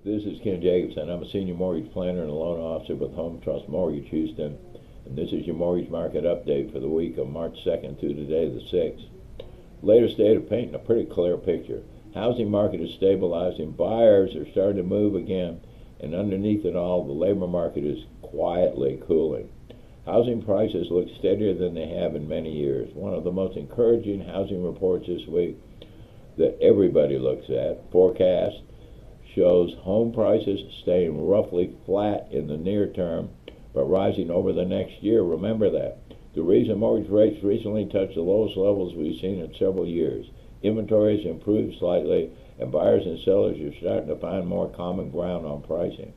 This is Ken Jacobson. I'm a senior mortgage planner and a loan officer with Home Trust Mortgage Houston, and this is your mortgage market update for the week of March 2nd through today, the 6th. Latest data painting a pretty clear picture. Housing market is stabilizing, buyers are starting to move again, and underneath it all, the labor market is quietly cooling. Housing prices look steadier than they have in many years. One of the most encouraging housing reports this week that everybody looks at, forecast, shows home prices staying roughly flat in the near term, but rising over the next year. Remember that. The reason mortgage rates recently touched the lowest levels we've seen in several years. Inventories improved slightly, and buyers and sellers are starting to find more common ground on pricing.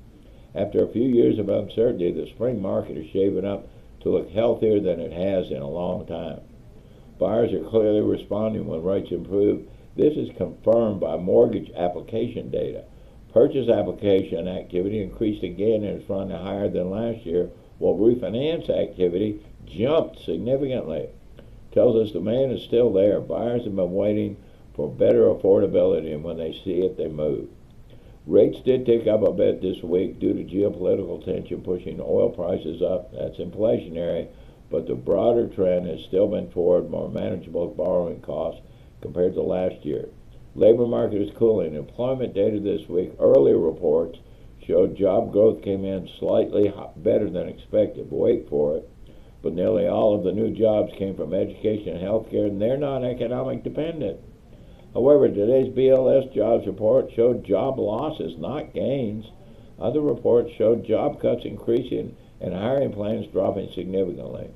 After a few years of uncertainty, the spring market is shaping up to look healthier than it has in a long time. Buyers are clearly responding when rates improve. This is confirmed by mortgage application data. Purchase application activity increased again and is running higher than last year, while refinance activity jumped significantly. Tells us demand is still there. Buyers have been waiting for better affordability, and when they see it, they move. Rates did tick up a bit this week due to geopolitical tension pushing oil prices up. That's inflationary, but the broader trend has still been toward more manageable borrowing costs compared to last year. Labor market is cooling. Employment data this week, earlier reports, showed job growth came in slightly better than expected. Wait for it. But nearly all of the new jobs came from education and healthcare, and they're not economic dependent. However, today's BLS jobs report showed job losses, not gains. Other reports showed job cuts increasing and hiring plans dropping significantly.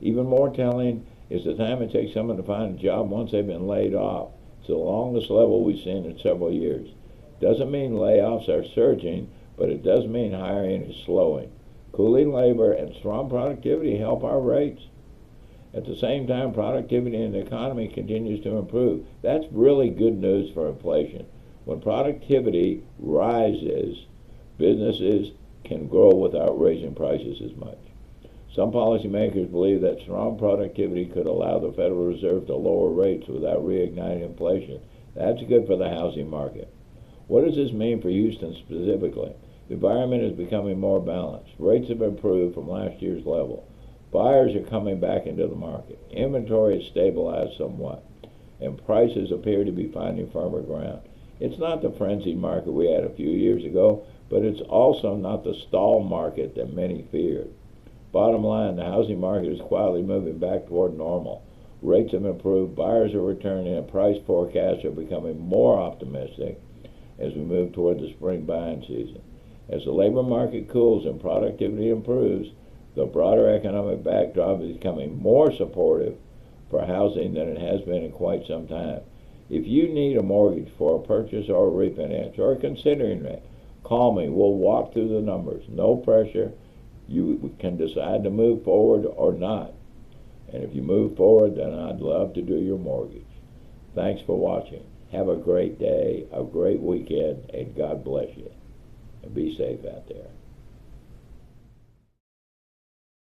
Even more telling is the time it takes someone to find a job once they've been laid off. It's the longest level we've seen in several years. Doesn't mean layoffs are surging, but it does mean hiring is slowing. Cooling labor and strong productivity help our rates. At the same time, productivity in the economy continues to improve. That's really good news for inflation. When productivity rises, businesses can grow without raising prices as much. Some policymakers believe that strong productivity could allow the Federal Reserve to lower rates without reigniting inflation. That's good for the housing market. What does this mean for Houston specifically? The environment is becoming more balanced. Rates have improved from last year's level. Buyers are coming back into the market. Inventory has stabilized somewhat, and prices appear to be finding firmer ground. It's not the frenzied market we had a few years ago, but it's also not the stall market that many feared. Bottom line, the housing market is quietly moving back toward normal. Rates have improved, buyers are returning, and price forecasts are becoming more optimistic as we move toward the spring buying season. As the labor market cools and productivity improves, the broader economic backdrop is becoming more supportive for housing than it has been in quite some time. If you need a mortgage for a purchase or a refinance or considering it, call me. We'll walk through the numbers. No pressure. You can decide to move forward or not. And if you move forward, then I'd love to do your mortgage. Thanks for watching. Have a great day, a great weekend, and God bless you. And be safe out there.